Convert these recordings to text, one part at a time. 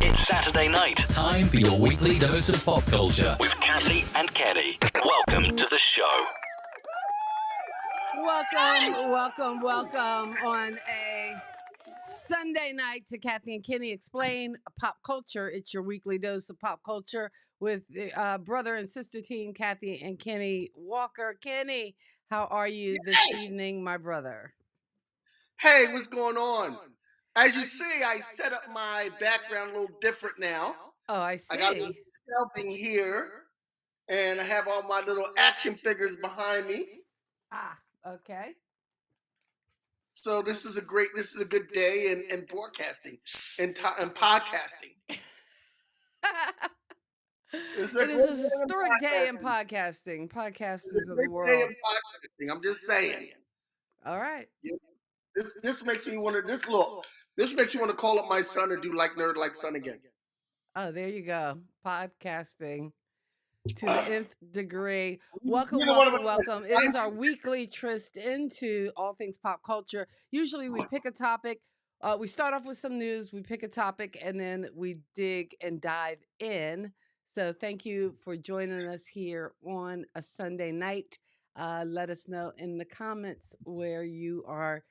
It's Saturday night. Time for your weekly dose of pop culture with Kathy and Kenny. Welcome to the show. Welcome on a Sunday night to Kathy and Kenny Explain Pop Culture. It's your weekly dose of pop culture with brother and sister team, Kathy and Kenny Walker. Kenny, how are you this evening, my brother? Hey, what's going on? As you see, I set up my background a little different now. Oh, I see. I got a little shelving here, and I have all my little action figures behind me. Ah, okay. So this is a good day in broadcasting and podcasting. It is a historic day in podcasting. Podcasters of the world. I'm just saying. All right. This makes me want to This makes me want to call up my son and do like Nerd Like Son again. Oh, there you go. Podcasting to the nth degree. Welcome. It is our weekly tryst into all things pop culture. Usually we pick a topic. We start off with some news, we pick a topic, and then we dig and dive in. So thank you for joining us here on a Sunday night. Let us know in the comments where you are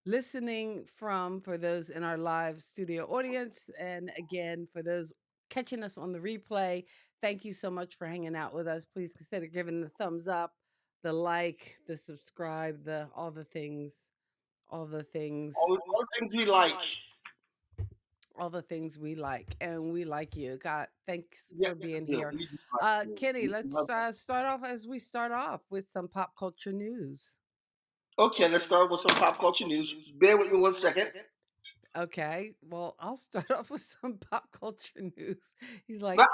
listening from for those in our live studio audience. And again, for those catching us on the replay, thank you so much for hanging out with us. Please consider giving the thumbs up, the like, the subscribe, all the things. All the things we like. All the things we like, and we like you. God, thanks for being here. Kenny, let's start off as we start off with some pop culture news. Okay, let's start with some pop culture news. Bear with me 1 second. Okay, well, I'll start off with some pop culture news. He's like, But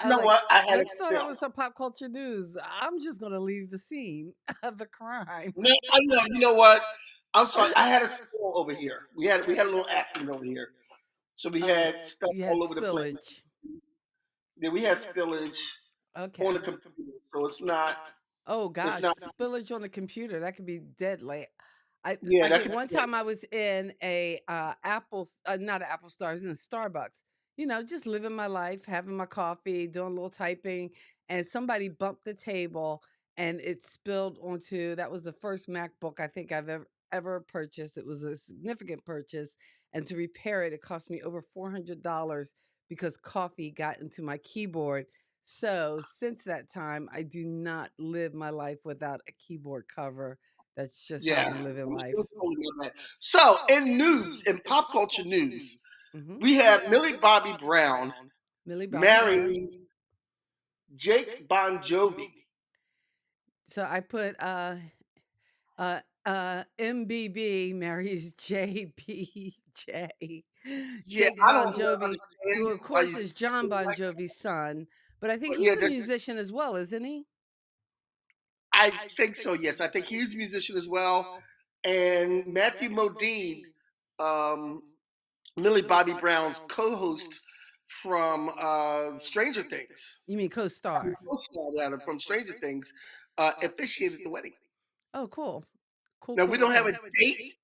you know like, what? I had a let's start out spill. with some pop culture news. I'm just gonna leave the scene of the crime. No, I know. You know what? I'm sorry. I had a spill over here. We had a little accident over here. So we Oh, had stuff you had all over the place. spillage. Yeah, we had spillage on the Okay. computer, so it's not. Oh It's gosh, not. spillage on the computer, that could be deadly. I Yeah, like that at could. one Yeah, time I was in a not an Apple Store, I was in a Starbucks. Just living my life, having my coffee, doing a little typing, and somebody bumped the table and it spilled onto that was the first MacBook I think I've ever purchased. It was a significant purchase, and to repair it, it cost me over $400 because coffee got into my keyboard. So since that time, I do not live my life without a keyboard cover. That's just how yeah. I'm living It life. was totally my bad. So, in news, in pop culture news, Hmm. we have Millie Bobby Brown Millie Bobby Brown. marrying Jake Bon Jovi. So I put MBB marries JBJ. Yeah, Jake I Bon don't Jovi, who understand of why course you is John Bon like. Jovi's son, but I think But he's yeah, a musician as well, isn't he? I think so. Yes, I think he's a musician as well. And Matthew Modine, um, Millie Bobby Brown's co-host from Stranger Things, You mean co-star? co-star rather from Stranger Things, officiated the wedding. Oh, cool. Cool, Now we cool, don't have a cool. date,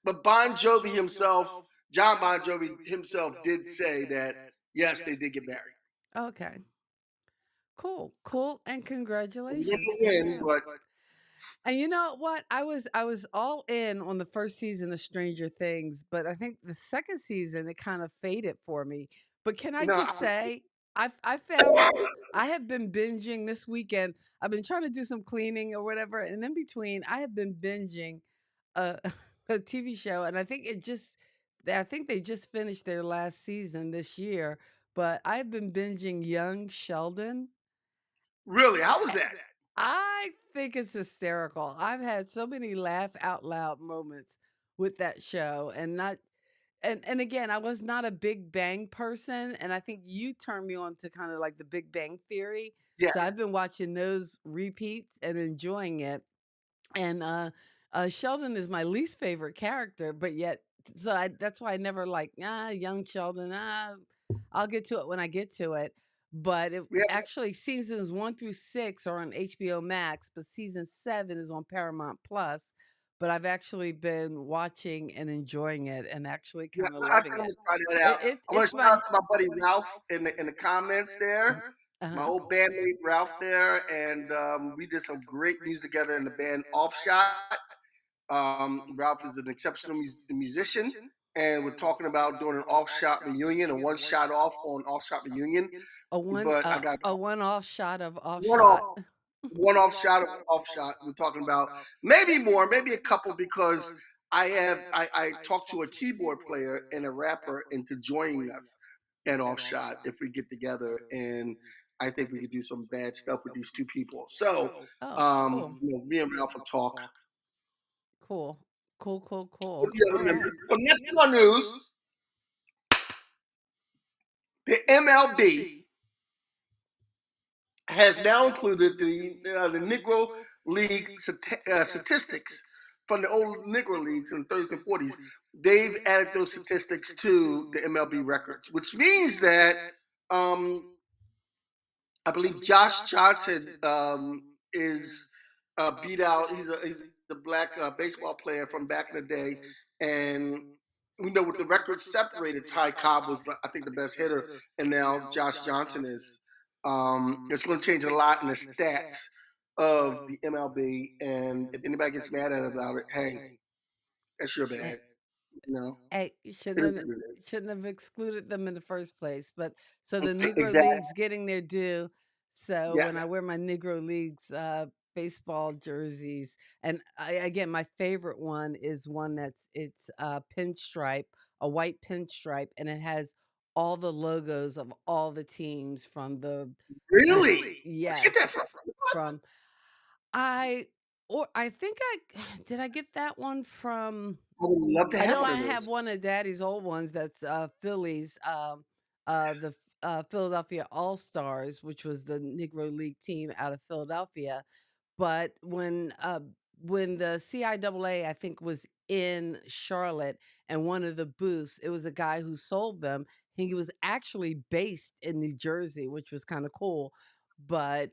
but Bon Jovi himself, John Bon Jovi himself, did say that yes, they did get married. Okay. Cool, cool, and We don't congratulations know to when, him. but And you know what? I was all in on the first season of Stranger Things, but I think the second season it kind of faded for me. But can I no, just say, I found I have been binging this weekend. I've been trying to do some cleaning or whatever, and in between, I have been binging a a TV show, and I think they just finished their last season this year. But I've been binging Young Sheldon. really, how was that? I think it's hysterical. I've had so many laugh out loud moments with that show, and not and again, I was not a Big Bang person, and I think you turned me on to kind of like the Big Bang Theory. Yeah, So I've been watching those repeats and enjoying it. And Sheldon is my least favorite character, but yet that's why I never like young Sheldon. I'll get to it when I get to it. But it yeah, actually seasons 1 through 6 are on HBO Max, but season 7 is on Paramount Plus. But I've actually been watching and enjoying it, and actually yeah. kind of I loving think I'm it. gonna try that out. I want It's to shout out my to my buddy Ralph in the comments there. My uh-huh. old bandmate Ralph there, and we did some great music together in the band Offshot. Ralph is an exceptional musician, and we're talking about doing an Offshot reunion, a one shot off on Offshot reunion. But I got A one-off shot of one Offshot. off, one off shot of Offshot. We're talking about maybe more, maybe a couple, because I talked to a keyboard player and a rapper into joining us at Offshot if we get together, and I think we could do some bad stuff with these two people. So, Oh, cool. me and Ralph will talk. Cool. Cool, cool, What cool. do you All have? right. So next on news, the MLB has now included the Negro League statistics from the old Negro Leagues in the 30s and 40s. They've added those statistics to the MLB records, which means that um, I believe Josh Johnson is beat out. He's a black baseball player from back in the day, and we know with the records separated, Ty Cobb was I think the best hitter, and now Josh Johnson is. It's going to change a lot in the stats of the MLB, and if anybody gets mad at it about it, hey, that's your Eh, bad. You know, You it is what it is. shouldn't have excluded them in the first place. But so the Negro Exactly. League's getting their due. So when Yes. I wear my Negro Leagues baseball jerseys, and again, my favorite one is one it's pinstripe, a white pinstripe, and it has all the logos of all the teams from the Really? Where'd you get that yes from? from I or I think I did I get that one from I would love to I have know one I of have those. one of Daddy's old ones that's Phillies, the Philadelphia All Stars, which was the Negro League team out of Philadelphia. But when the CIAA, I think, was in Charlotte and one of the booths, it was a guy who sold them. He was actually based in New Jersey, which was kind of cool. But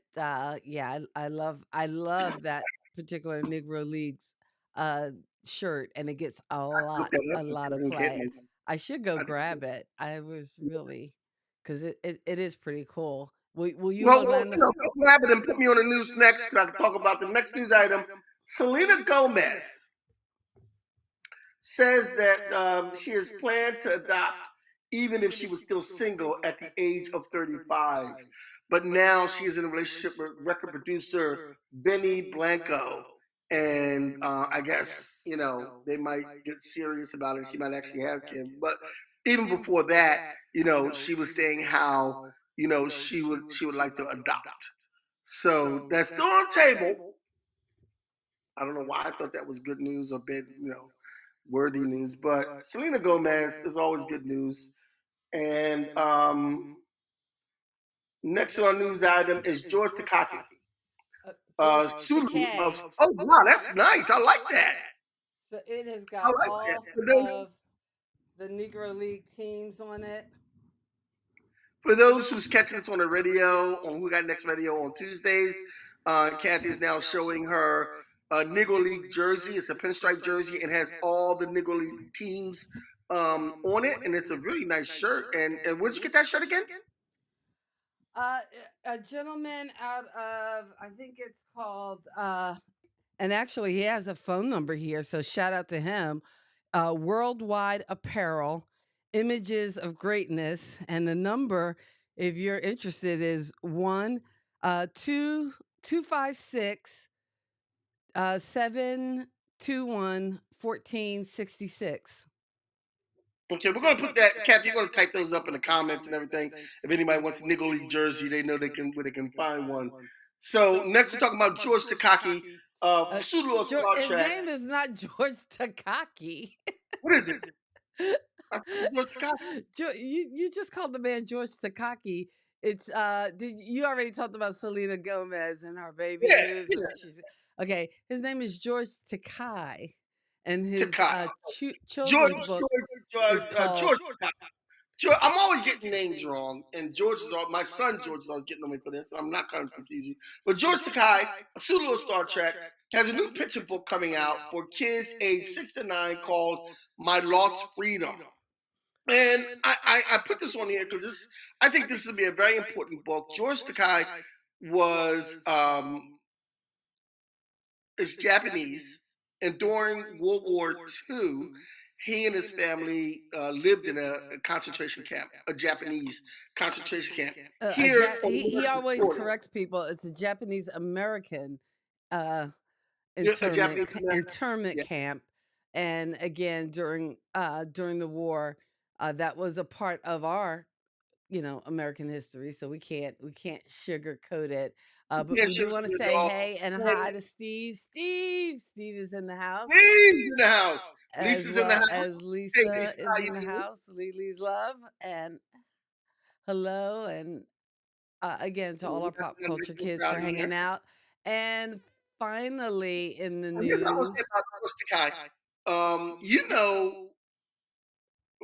yeah, I love that particular Negro Leagues uh shirt, and it gets a Look lot that up. a lot of Don't hit play. me. I should go I did- grab it. I was really because it is pretty cool. Will you Well, hold mine? grab it and put me on the news next because I can talk about the next news item. Selena Gomez says that she has planned to adopt even if she was still single at the age of 35. But now she is in a relationship with record producer Benny Blanco. And I guess, they might get serious about it. She might actually have kids. But even before that, she was saying how, she would like to adopt. So that's still on the table. I don't know why I thought that was good news or bad, worthy news. But Selena Gomez is always good news. And next on our news item is George Takaki, George Sulu of. Takei. Oh wow, that's nice. I like that. So it has I got like that. all For those, of the Negro League teams on it. for those who's catching us on the radio, on Who Got Next Radio on Tuesdays, Kathy is now showing her Negro League jersey. It's a pinstripe jersey and has all the Negro League teams on it, and it's a really nice shirt. And where'd you get that shirt again? Uh, a gentleman out of, I think it's called, and actually he has a phone number here, so shout out to him. Worldwide Apparel, Images of Greatness, and the number, if you're interested, is 1 256 721 1466. Okay, we're gonna put that. Kathy, you're gonna type those up in the comments and everything. If anybody wants a Negro League jersey, they know where they can find one. So next we're talking about George Takaki, Sulu of Star His Trek. name is not George Takaki. What is it? George Takaki. You just called the man George Takaki. It's did you already talked about Selena Gomez and her baby Yeah, news, yeah. and she's okay. His name is George Takai, and his Takaki. George, children's book George, is called George Takaki. I'm always getting names wrong, and my son George is always getting on me for this, so I'm not trying to confuse you. But George Takai, a Sulu of Star Trek, has a new picture book coming out for kids aged 6 to 9 called My Lost Freedom. And I put this on here because I think this would be a very important book. George Takai was is Japanese, and during World War II, he and his family lived in a concentration camp, a Japanese concentration camp here on the he western always border. corrects people. It's a Japanese American uh Yeah, a Japanese American. internment Yeah. camp, and again during the war, that was a part of our American history, so we can't sugarcoat it. But Yeah, we sure, do want to sure, say y'all. hey and And hi to Steve is in the house, Steve's in the house. as Lisa's in the well house. as Hey, Lisa Lisa, is how in you the doing? house. Lily's love and hello, and again to all our pop culture kids for Crowd in there. hanging out. And finally in the And here's what I want to say news. about George Takai. You know,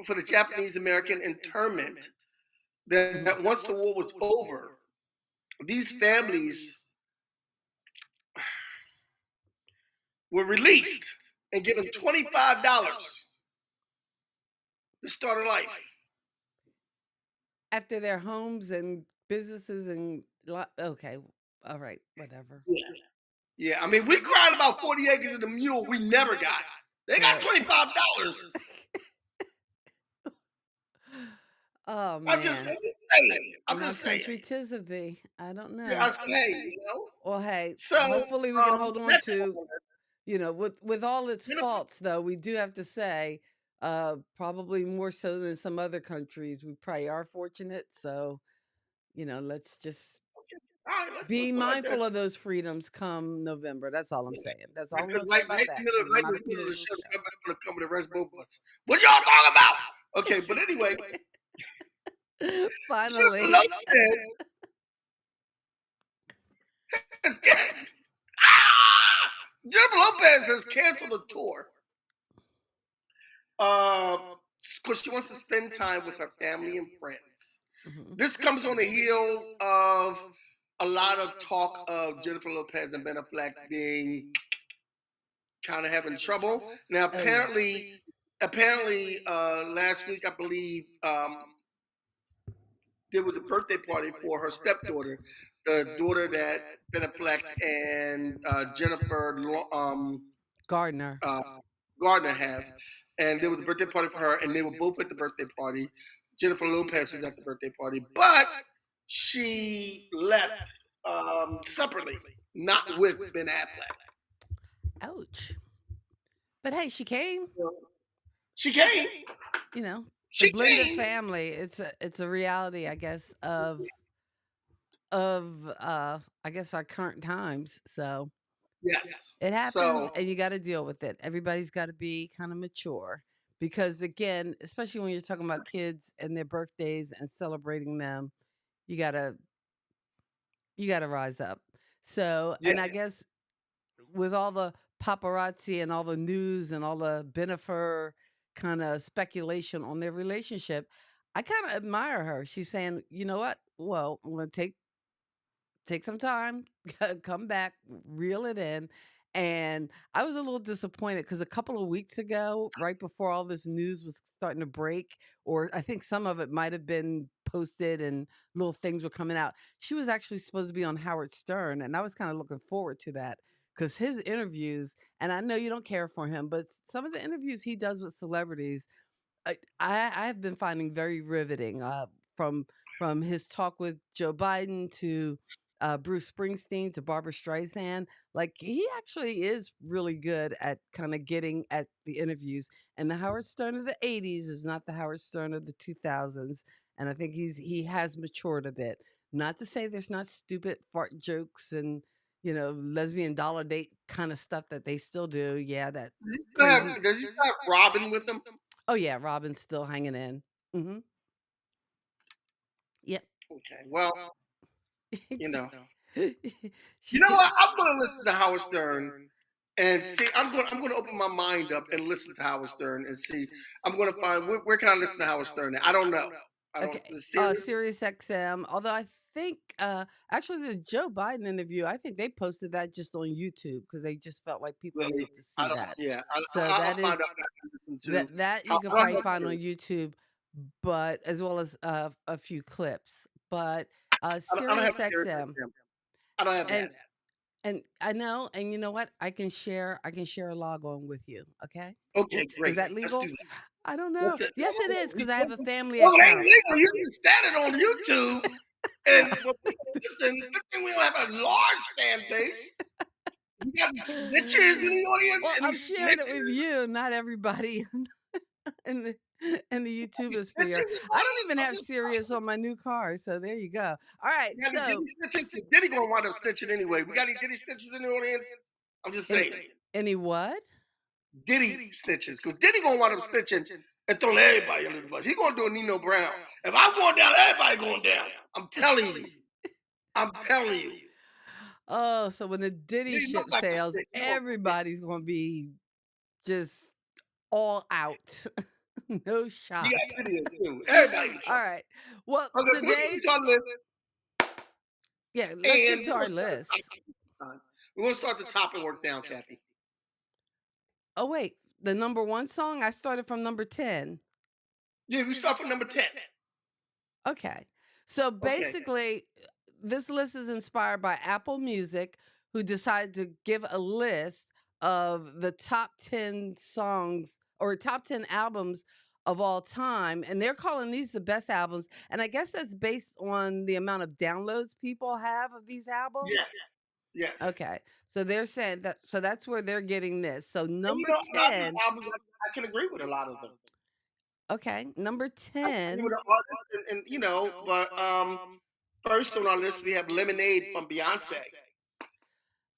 for the Japanese American internment, that once the war was over, these families were released and given $25 to start a life. After their homes and businesses and okay, all right, whatever. Yeah. Yeah, I mean, we cried about 40 acres of the mule we never got. They got Right. $25. Oh I'm just man, saying. I'm my just saying. country tis of thee. I don't Yeah, know. I say, Well, hey, So, hopefully we can hold on next to, one. with all its You know, faults, though, we do have to say, probably more so than some other countries, we probably are fortunate. So, let's just right, let's Be put it like that. mindful of those freedoms come November. That's all I'm saying. That's all I'm Because going to say about right that in the middle, because we're right in not the a middle of the political show, show. somebody's gonna come and arrest both of us. What y'all talking about? Okay, but anyway, Jennifer Finally. Lopez has ah! Jennifer Lopez has canceled a tour. Because she wants to spend time with her family and friends. Mhm. This comes on the heel of a lot of talk of Jennifer Lopez and Ben Affleck being kind of having trouble. Now, Oh, yeah. apparently, last week I believe there was a birthday party for her stepdaughter, the daughter that Ben Affleck and Jennifer Gardner. uh, Gardner have, and there was a birthday party for her, and they were both at the birthday party. Jennifer Lopez was at the birthday party, but she left separately, not with Ben Affleck. Ouch. But hey, she came. She came. You know, the She blended came. family. It's a reality, I guess, of I guess our current times. So Yes. it happens So and you got to deal with it. Everybody's got to be kind of mature because again, especially when you're talking about kids and their birthdays and celebrating them, you got to you got to rise up. So, yeah, and I guess with all the paparazzi and all the news and all the Benifer kind of speculation on their relationship, I kind of admire her. She's saying, "You know what? Well, I'm going to take some time, come back, reel it in." And I was a little disappointed because a couple of weeks ago, right before all this news was starting to break, or I think some of it might have been posted and little things were coming out, she was actually supposed to be on Howard Stern. And I was kind of looking forward to that because his interviews, and I know you don't care for him, but some of the interviews he does with celebrities I have been finding very riveting. From from his talk with Joe Biden to Bruce Springsteen to Barbara Streisand, like he actually is really good at kind of getting at the interviews. And the Howard Stern of the '80s is not the Howard Stern of the 2000s. And I think he has matured a bit. Not to say there's not stupid fart jokes and lesbian dollar date kind of stuff that they still do. Yeah, that crazy. does he still have Robin with him? Oh yeah, Robin's still hanging in. Mhm. Yep. Okay, well, you know, you know She- what? I'm gonna listen to Howard Stern and see. I'm gonna open my mind up and listen to Howard Stern and see. I'm gonna find where can I listen to Howard Stern at? I don't know. I don't. okay. The series. Sirius XM. Although I think actually the Joe Biden interview, I think they posted that just on YouTube because they just felt like people Really? needed to I see don't. that. Yeah, So I'll that find is out. What I can listen to. that you can I don't probably know. find on YouTube, but as well as a few clips. But I don't have Sirius a series. XM I don't have that. and and I know, and you know what? I can share a log on with you. Okay. Okay, Oops, is great. that Let's do legal? that. I don't What's know. it? Yes, it is because I have a family Well, it ain't account. legal. You can set it on YouTube, and for people to listen, good thing we don't have a large fan base. We got snitches in the audience, Well, and I'm these sharing it with snitches, you, not everybody in the YouTube these sphere. snitches is I don't even I'm have just, Sirius on my new car, so there you go. All right, we got any so Diddy snitches. Diddy gonna wind up snitching anyway. We got any Diddy snitches in the audience? I'm just any saying, any what? Diddy snitches, because Diddy gonna wind up snitching and throwing everybody under the bus. He gonna do a Nino Brown. If I'm going down, everybody going down. I'm telling you. I'm telling you. Oh, so when the Diddy Diddy ship look like a sails, snitch. He gonna everybody's going to be just all out. No He shot. got videos too. Everybody in All trouble. right. Well, Okay, so we're today, gonna start this, yeah, let's get and to our list. we're gonna start the top and work down, Kathy. Oh, wait. The number one song, I started from number 10. Yeah, we start from number 10. Okay. So Okay. basically, this list is inspired by Apple Music, who decided to give a list of the top 10 songs or top 10 albums of all time. And they're calling these the best albums. And I guess that's based on the amount of downloads people have of these albums. Yeah. Yes. Okay. So they're saying that, so that's where they're getting this. So And number a lot of these 10, albums, I can agree with a lot of them. okay, number I can agree with 10. the artists, but First on our list, we have Lemonade from Beyonce.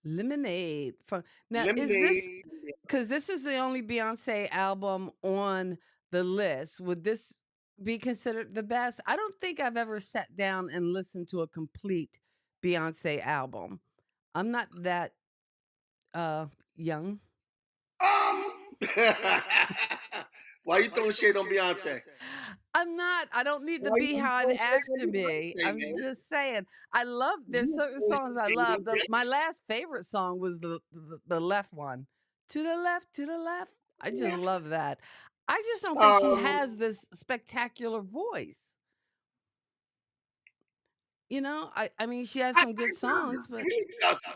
Lemonade from now is this Lemonade. because this is the only Beyonce album on the list. Would this be considered the best? I don't think I've ever sat down and listened to a complete Beyonce album. I'm not that uh young. Um, why you throwing shade on Beyonce? I'm not. I don't need the Why you beehive throwing shade after on me. Beyonce, I'm man? just saying. I love. There's You certain throwing songs I shade love. on My Beyonce. last favorite song was the left one. To the left, to the left. I just love that. I just don't think she Um, has this spectacular voice. I mean, she has I some good songs, but really doesn't.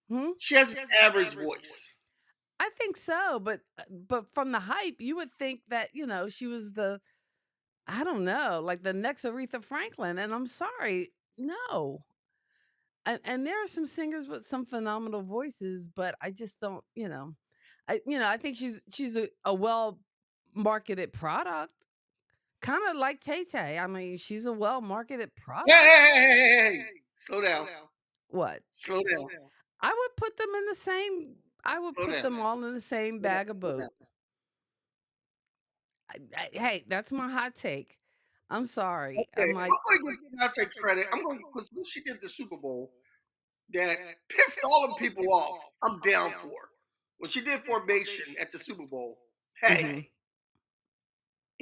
hmm? She has an average voice. I think so. But from the hype, you would think that she was the I don't know, like the next Aretha Franklin. And I'm sorry, no. And there are some singers with some phenomenal voices, but I just don't, I think she's a well marketed product, kind of like Tay Tay. I mean, she's a well marketed Hey, product. hey, hey, hey, hey, hey. Slow down. What? Slow down. I would put them in the same. I would Slow put down. them all in the same Slow down. bag of Slow down. boot. Hey, that's my hot take. I'm sorry. Okay, I'm I'm like, going to give Beyonce credit. I'm going because when she did the Super Bowl, that pissed all them people off. I'm down for. When she did Formation at the Super Bowl, hey, mhm.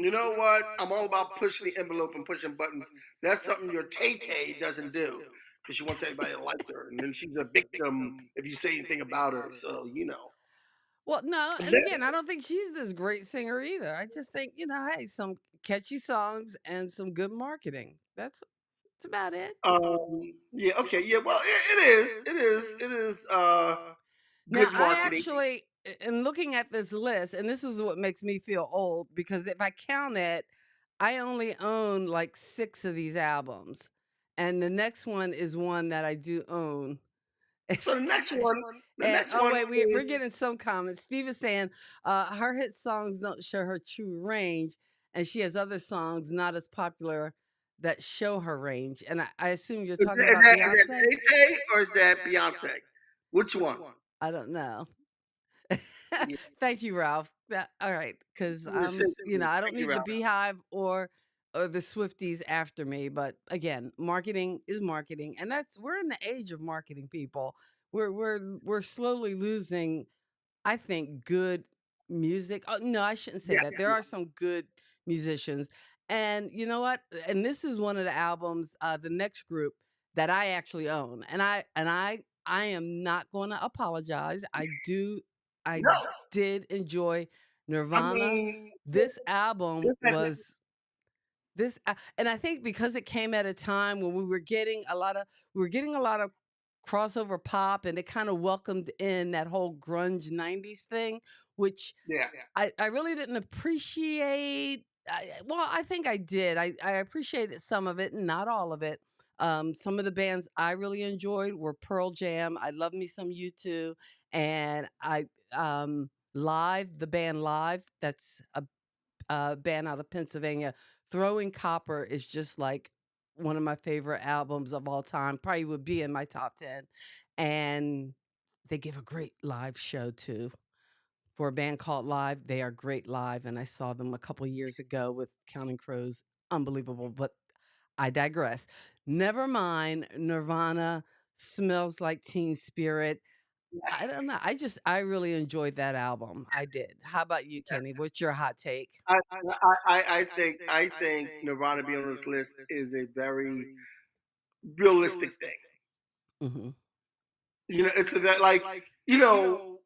you know what? I'm all about pushing the envelope and pushing buttons. That's something your Tay Tay doesn't do because she wants everybody to like her, and then she's a victim if you say anything about her. So you know. Well, no, and again, I don't think she's this great singer either. I just think, hey, some catchy songs and some good marketing. That's about it. Yeah. Okay. Yeah. Well, it is. It is. It is. Now, Good I marketing. actually, in looking at this list, and this is what makes me feel old because if I count it, I only own like 6 of these albums. And the next one is one that I do own. So the And next oh one wait, we're is getting some comments. Steve is saying her hit songs don't show her true range, and she has other songs not as popular that show her range. And I assume you're is talking that, is about that, is that Beyonce. Tay Tay or is that Beyonce? Which one? I don't know. Yeah, Thank you, Ralph. All right, because I don't thank you, need the Ralph. beehive or the Swifties after me. But again, marketing is marketing, and we're in the age of marketing, people. We're slowly losing, I think, good music. Oh, no, I shouldn't say Yeah, that. There are some good musicians. And you know what? And this is one of the albums, the next group that I actually own. And I am not going to apologize. I no. did enjoy I Nirvana. mean, This album this has was and I think because it came at a time when we were getting a lot of crossover pop, and it kind of welcomed in that whole grunge 90s thing, which yeah. I really didn't appreciate. Well, I think I did. I appreciated some of it and not all of it. Some of the bands I really enjoyed were Pearl Jam. I love me some U2, and the band Live. That's a band out of Pennsylvania. Throwing Copper is just like one of my favorite albums of all time. Probably would be in my top 10. And they give a great live show too. For a band called Live, they are great live. And I saw them a couple years ago with Counting Crows. Unbelievable. But I digress. Never mind Nirvana, Smells Like Teen Spirit. I don't know. Yes. I really enjoyed that album. I did. How about you, Kenny? What's your hot take? I think Nirvana being on this list is a very realistic thing. Hmm. You know, it's a bit like you know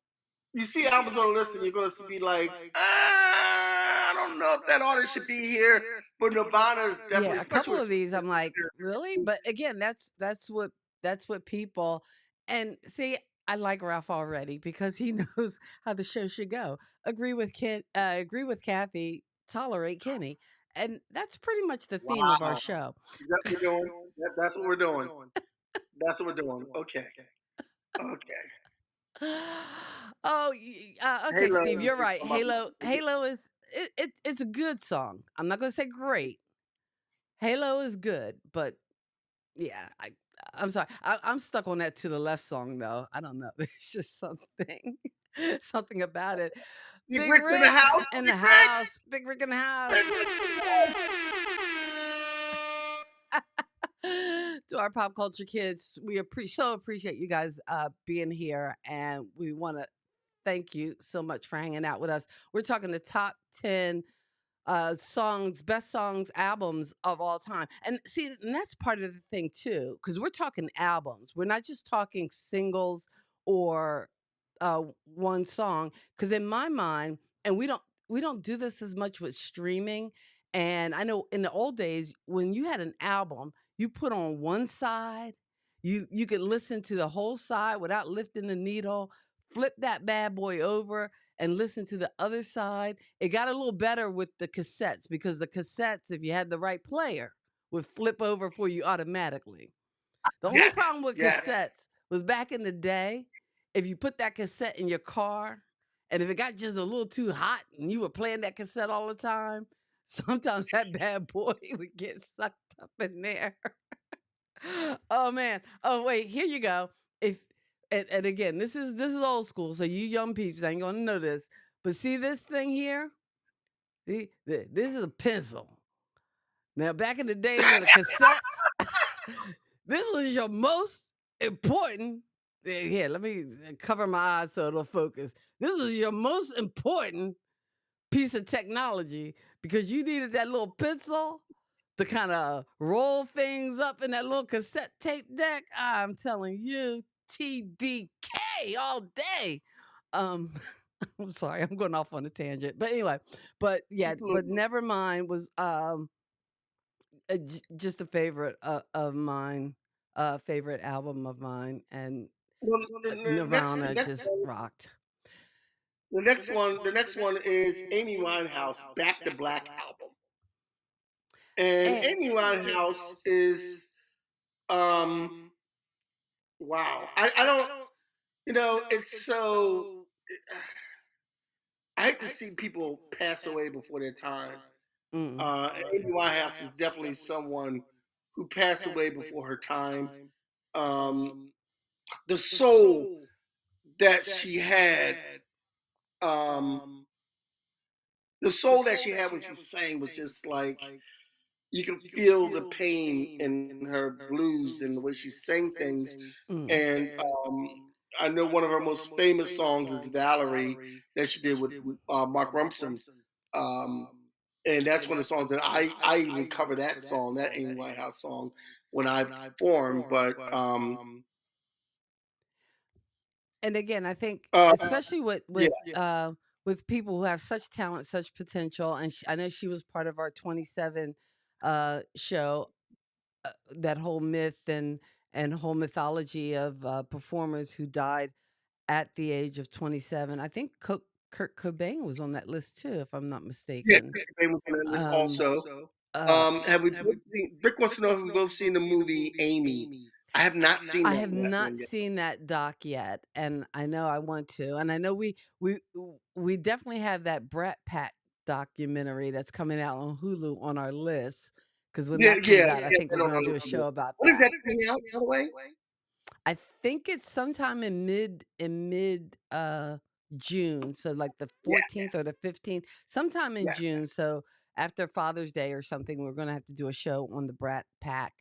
you see albums on the list and you're going to be like, I don't know if that artist should be here, but Nirvana is definitely, Yeah, a especially couple with of these I'm like, really? But again, that's what people and see, I like Ralph already because he knows how the show should go. Agree with Kathy, tolerate Kenny. And that's pretty much the theme of our wow, show. is that what we're doing? That's what we're doing. That's what we're doing. Okay, okay. Okay, Halo Steve, you're is right. on my Halo is it's a good song. I'm not gonna say great. Halo is good, but Yeah, I'm sorry. I'm stuck on that "To the Left" song though. I don't know. There's just something, something about it. Big Big Rick's in the Rick house. in the Big Rick. house. Big Rick in the house. Big Rick in the house. To our pop culture kids, we so appreciate you guys being here, and we want to thank you so much for hanging out with us. We're talking the top 10 songs, best songs, albums of all time. And see, and that's part of the thing too, because we're talking albums. We're not just talking singles or one song. Because in my mind, and we don't do this as much with streaming. And I know in the old days, when you had an album, you put on one side, you could listen to the whole side without lifting the needle, flip that bad boy over and listen to the other side. It got a little better with the cassettes because the cassettes, if you had the right player, would flip over for you automatically. The only Yes. problem with Yes. cassettes was back in the day, if you put that cassette in your car and if it got just a little too hot and you were playing that cassette all the time, sometimes that bad boy would get sucked up in there. Oh man. Oh wait, here you go. If and again, this is old school, so you young peeps ain't gonna know this. But see this thing here? This is a pencil. Now, back in the days of the cassettes, this was your most important. Here, let me cover my eyes so it'll focus. This was your most important piece of technology because you needed that little pencil to kind of roll things up in that little cassette tape deck. I'm telling you, TDK all day. Um, I'm sorry, I'm going off on a tangent, but anyway, but yeah, but Absolutely. Nevermind was just a favorite of mine, favorite album of mine, and Well, the next, Nirvana just rocked. the next one is Amy Winehouse Back to Black album, and And Amy Winehouse is um wow. I don't it's so I hate to see people pass away before their time. mm, Amy Winehouse is definitely someone who passed away before her time. Um, the soul that she had, um, the soul that she had when she sang was just like you can feel the pain in her blues and the way she sang things. mm. And I know one of her most famous songs is Valerie that she did with Mark Rumpson. Um, and that's one of the songs that I even cover that song, that Amy Whitehouse song, when I perform. But And again, I think uh, especially yeah, with people who have such talent, such potential, and I know she was part of our 27 show, that whole myth and whole mythology of performers who died at the age of 27. I think Kurt Cobain was on that list too, if I'm not yeah, mistaken. Kurt Cobain was on that list Um, also. uh, Have we both seen, Rick wants to know if we both seen the movie Amy. I have not seen I that have yet. not seen that doc yet, and I know I want to. And I know we definitely have that Brat Pack documentary that's coming out on Hulu on our list. Because when Yeah, that yeah, comes out, I yeah. think I we're know going how to do to a do it. show about When is that. that coming out, by the way? I think it's sometime in mid June, so like the Yeah, 14th or the 15th, sometime in yeah. June. So after Father's Day or something, we're gonna have to do a show on the Brat Pack.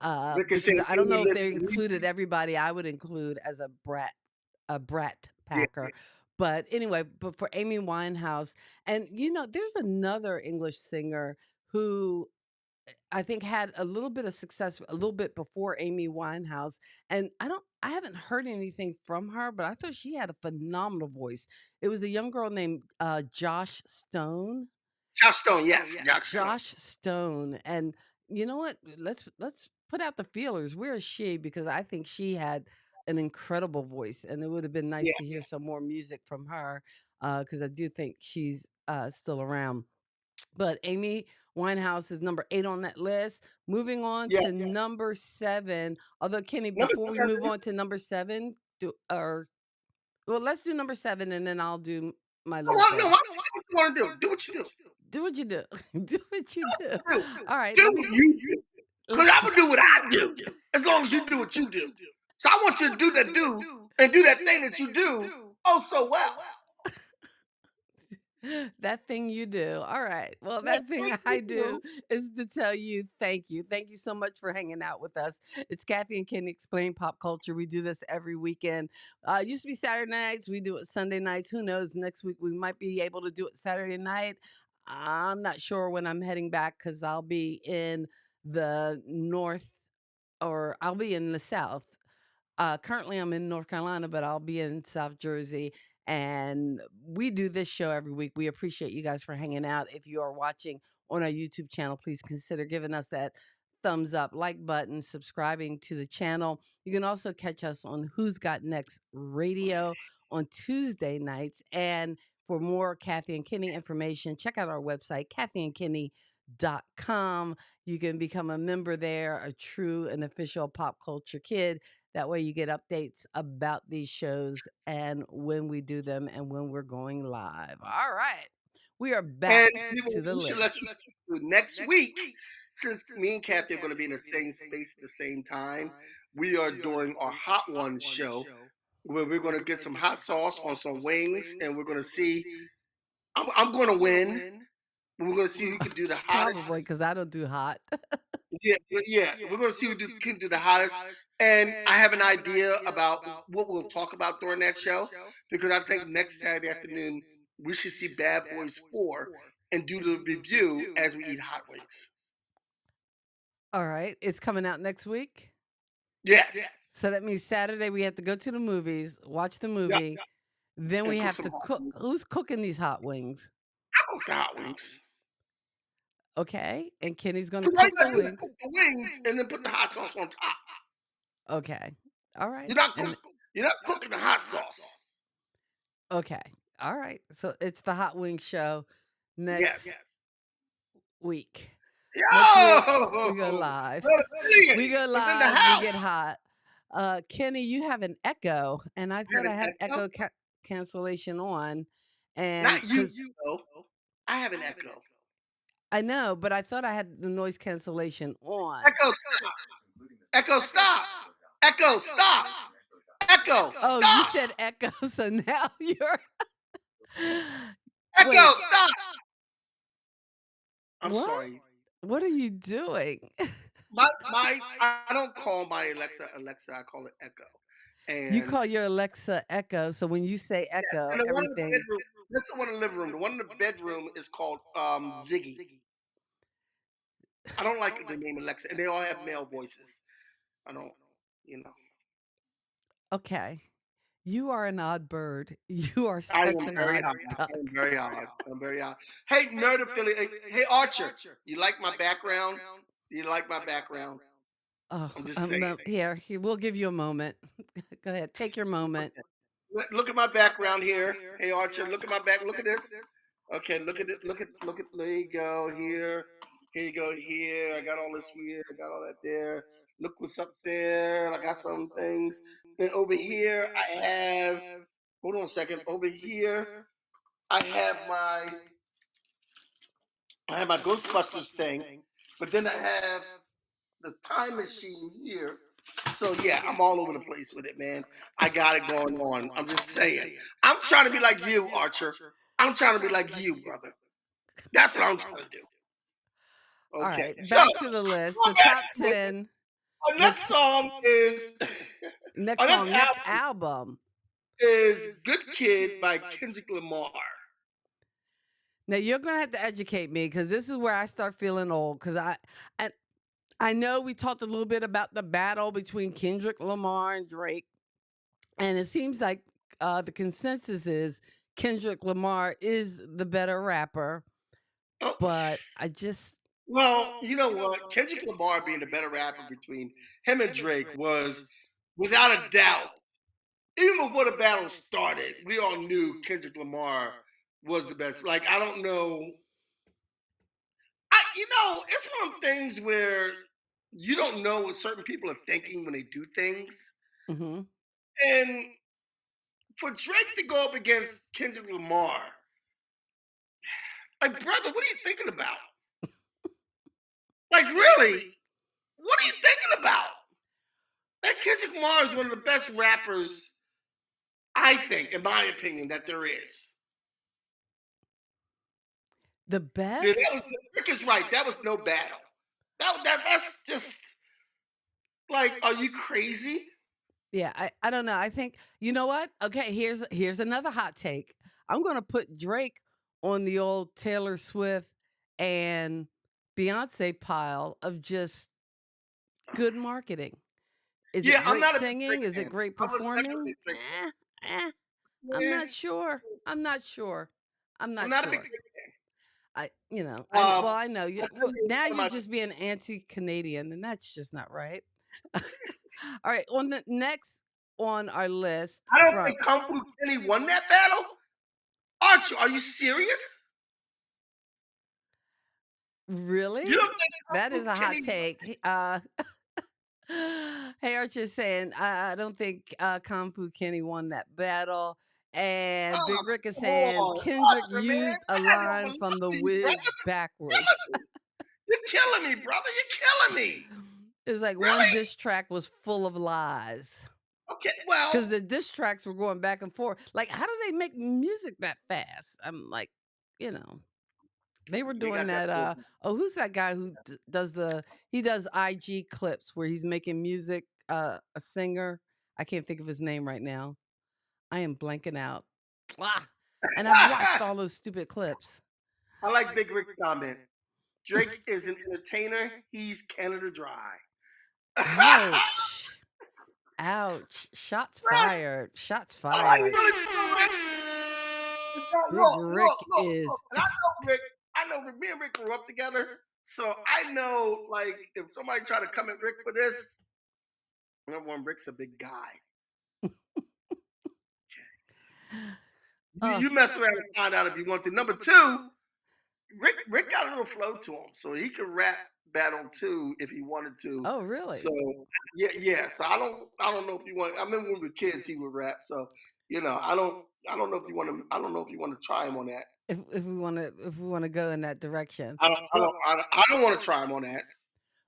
Rick is Because saying I don't Amy know if lived they in included everybody I would include as a brat yeah, packer. But anyway, but for Amy Winehouse, and there's another English singer who I think had a little bit of success a little bit before Amy Winehouse. And I haven't heard anything from her, but I thought she had a phenomenal voice. It was a young girl named Josh Stone. Josh Stone, yes, Josh Stone. Josh Stone. And you know what? Let's put out the feelers. Where is she? Because I think she had an incredible voice, and it would have been nice Yeah, to hear some more music from her. Because I do think she's still around. But Amy Winehouse is number 8 on that list. Moving on yeah. to number 7. Although Kenny, Number before we move seven. on to number 7, let's do number 7 and then I'll do my Oh, little well, no, thing. what you want to do? Do what you do. Do what you do. Do what you do. Do, All right, do let me what you do. Because let's I'm going to do what I do. as long as you do what you do. So I want you to do and do that thing that you do oh so well. That thing you do. All right. Well, That that thing thing I you do do. is to tell you thank you. Thank you so much for hanging out with us. It's Kathy and Kenny Explain Pop Culture. We do this every weekend. It used to be Saturday nights. We do it Sunday nights. Who knows? Next week we might be able to do it Saturday night. I'm not sure when I'm heading back because I'll be in the north or I'll be in the south. Currently, I'm in North Carolina, but I'll be in South Jersey. And we do this show every week. We appreciate you guys for hanging out. If you are watching on our YouTube channel, please consider giving us that thumbs up, like button, subscribing to the channel. You can also catch us on Who's Got Next Radio on Tuesday nights. And for more Kathy and Kenny information, check out our website, kathyandkenny.com. You can become a member there, a true and official pop culture kid. That way you get updates about these shows and when we do them and when we're going live. All right. We are back And to the we should let list. you know next week, since me and Kathy are going to be in the same space at the same time, we are doing our Hot Ones show where we're going to get some hot sauce on some wings and we're going to see. I'm going to win. We're going to see who can do the hottest. Probably because I don't do hot. Yeah. We're going to see who can do the hottest. And I have an idea about what we'll talk about during that show because I think next Saturday afternoon we should see Bad Boys 4 and do the review as we eat hot wings. All right. It's coming out next week. Yes. So that means Saturday we have to go to the movies, watch the Yep. movie. Then And we cook have some to hot cook. wings. Who's cooking these hot wings? I cook the hot wings. Okay. And Kenny's going to Because all you cook the got to do is wings. cook the wings and then put the hot sauce on top. Okay. All right. You're not And cooking the hot sauce. okay. All right. So it's the hot wing show Yes. next week. Yo! Next week we go live. We go It's in the live. We house. get hot. Kenny, you have an echo, and I thought I had echo? echo cancellation on, and Not you, because though. I have an echo. I know, but I thought I had the noise cancellation on. Echo, stop. Echo, stop. Echo, stop. Echo, Oh, you stop. said echo, so now you're. Echo, Wait, stop. I'm what? sorry. What are you doing? I don't call my Alexa, I call it Echo. And You call your Alexa Echo, so when you say echo, and the one in the everything. bedroom, this is the one in the living room. The one in the bedroom is called Ziggy. I don't like the name Alexa, and they all have male voices. I don't, you know. Okay. You are an odd bird. You are I such am an very odd odd. duck. I am very odd. I'm very odd. Hey, nerd affiliate. Hey, Archer. You like my background? You like my background? Oh, I'm just saying. here, we'll give you a moment. Go ahead, take your moment. Look at my background here. Hey, Archer. Look at my back. Look at this. Okay, look at it. Look at. There you go. Here. Here you go. Here. I got all this here. I got all that there. Look what's up there. I got some things. Then over here, I have. Hold on a second. Over here, I have my Ghostbusters thing, but then I have the time machine here. So yeah, I'm all over the place with it, man. I got it going on. I'm just saying. I'm trying to be like you, Archer. I'm trying to be like you, brother. That's what I'm trying to do. All Okay. right, So back to the list. The top 10. our next song is Next our song, next album album. is "Good Kid" by Kendrick Lamar. Now you're gonna have to educate me because this is where I start feeling old. Because I know we talked a little bit about the battle between Kendrick Lamar and Drake, and it seems like the consensus is Kendrick Lamar is the better rapper. Oh, But I just well, you know what? Kendrick Lamar being the better rapper between him and Drake was, without a doubt, even before the battle started, we all knew Kendrick Lamar was the best. Like, I don't know. It's one of the things where you don't know what certain people are thinking when they do things. mhm. And for Drake to go up against Kendrick Lamar, like, brother, what are you thinking about? Like, really? What are you thinking about? That Kendrick Lamar is one of the best rappers, I think, in my opinion, that there is. The Yeah, best? Rick is right. That was no battle. That's just like, are you crazy? Yeah, I don't know. I think you know what? Okay, here's another hot take. I'm gonna put Drake on the old Taylor Swift and Beyonce pile of just good marketing. Is it Yeah, I'm great not a big Drake singing? Is it fan. great I was never a performing? big Drake Eh, I'm fan. not sure. I'm not sure. I'm I'm not not a big sure. Drake I fan. well, I know you. I'll tell Well, you now one of you're my just being anti-Canadian, and that's just not right. All right, on the next on our list I don't from think Kung Fu Kenny won that battle. Archer, are you serious? You really, don't think that Kung is Fu a hot Kenny? take. Hey, Archer's saying I don't think Kung Fu Kenny won that battle, and Oh, Big Rick is come saying on, Kendrick Archer, man. used a I got no line from The for you, brother. Wiz backwards. Killing me. You're killing me, brother. You're killing me. It's like one Really? diss track was full of lies. Okay. Well, Because the diss tracks were going back and forth. Like, how do they make music that fast? I'm like, you know, they were they doing got that that. bullshit. Who's that guy who he does IG clips where he's making music, a singer. I can't think of his name right now. I am blanking out. Ah, and I've watched all those stupid clips. I like Big Rick's comment. Drake is an entertainer. He's Canada Dry. Ouch. Ouch. Shots Right. fired. Shots Oh, how you fired. gonna do Rick? Big Look, Rick look, look. is And I know Rick. I know Rick. Me and Rick grew up together, so I know like if somebody try to come at Rick for this, number one, Rick's a big guy. You, uh you mess around and find out if you want to. Number two, Rick got a little flow to him, so he could rap battle too if he wanted to. oh So really? yeah. So I don't know if you want. I remember when we were kids, he would rap. So I don't know if you want to. I don't know if you want to try him on that. If we want to go in that direction. I don't. I Well, don't. I don't want to try him on that.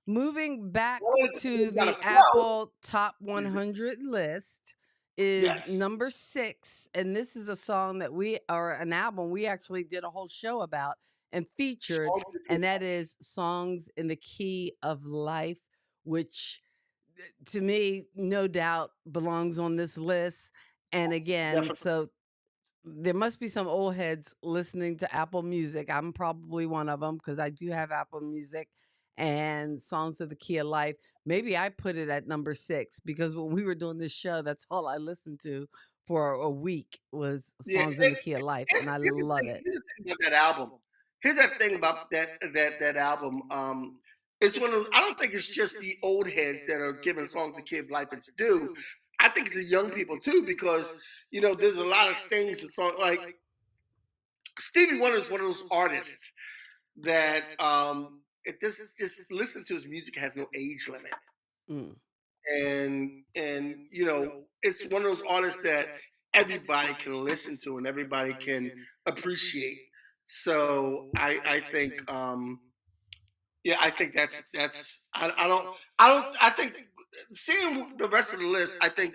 moving back Only because to he's got a the flow. Apple Top He's- 100 list is Yes. number 6, and this is a song that we or an album we actually did a whole show about and featured, and that is Songs in the Key of Life, which to me no doubt belongs on this list. And again, Definitely. so there must be some old heads listening to Apple Music. I'm probably one of them because I do have Apple Music and Songs of the Key of Life. Maybe I put it at number 6 because when we were doing this show, that's all I listened to for a week was Yeah. Songs in the Key of Life, and I love it. Here's the thing about that album. Here's that thing about that album. It's one of those. I don't think it's just the old heads that are giving songs to Kid Life its due. I think it's the young people too because there's a lot of things that song like Stevie Wonder is one of those artists that it just listen to his music has no age limit. Mm. And it's one of those artists that everybody can listen to and everybody can appreciate. So I think yeah, I think that's I think seeing the rest of the list, I think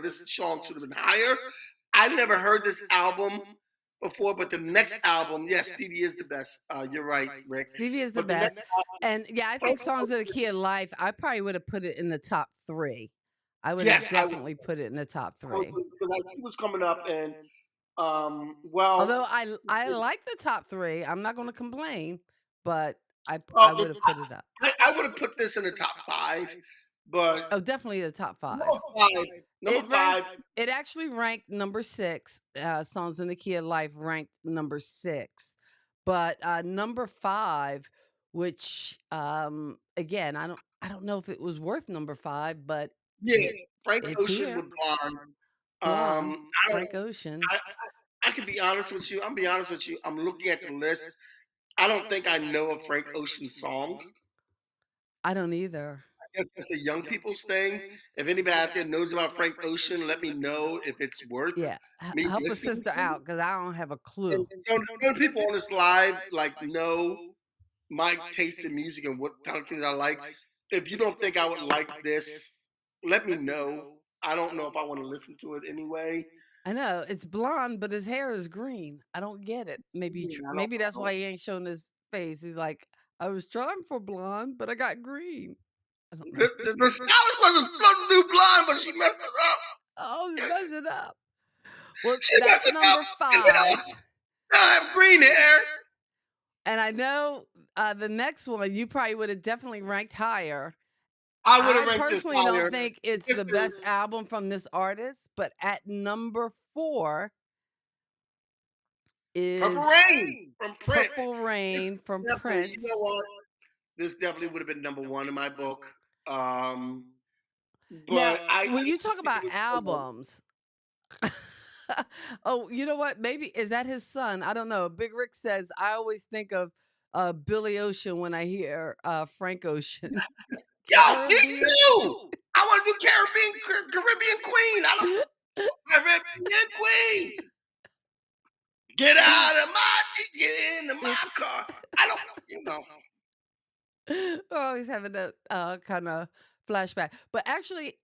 this song should have been higher. I never heard this album before, but the next album, yes, Stevie is the best. You're right, Rick. Stevie is the But the next best. And yeah, I think Songs of the Key of Life, I probably would have put it in the top 3. I would have yes, I would definitely put it in the top 3. because I see what's coming up, and Although well, I like the top 3, I'm not going to complain, but I well, would have put it up. I would have put this in the top five, but Oh, definitely the top 5. number five, number It five, ranked. It actually ranked number 6. Songs in the Key of Life ranked number 6, but number 5, which again I don't know if it was worth number 5, but yeah, it Frank it's Ocean here. with Blonde. Blonde, I don't. Frank Ocean. I can be honest with you. I'm be honest with you. I'm looking at the list. I don't think I know a Frank Ocean song. I don't either. I guess that's a young people's thing. If anybody out there knows about Frank Ocean, let me know if it's worth Yeah, me help a listening sister to. out because I don't have a And clue. so some people on this live like know my taste in music and what kind of things I like. If you don't think I would like this, let me know. I don't know if I want to listen to it anyway. I know it's blonde, but his hair is green. I don't get it. Maybe I don't maybe that's know. why he ain't showing his face. He's like, I was trying for blonde, but I got green. I don't know. The stylist wasn't supposed to do blonde, but she messed it up. Oh, he messed it up. Well, She messed that's it up, number and five. now I have green hair. And I know the next one you probably would have definitely ranked higher. I would have I ranked this personally don't higher. think it's This the is best album from this artist, but at number 4 Purple is Rain from Prince. Purple This Rain from definitely, you know Prince. what? This definitely would have been number one in my book. Um, Now, but I when you can talk see about what's going on. albums, oh, you know what? Maybe is that his son? I don't know. Big Rick says I always think of Billy Ocean when I hear Frank Ocean. Yo, me Caribbean. too. I want to do Caribbean Queen. I don't Caribbean Queen. Get out of my, get into my car. I don't, you know. We're always having that kind of flashback. But actually,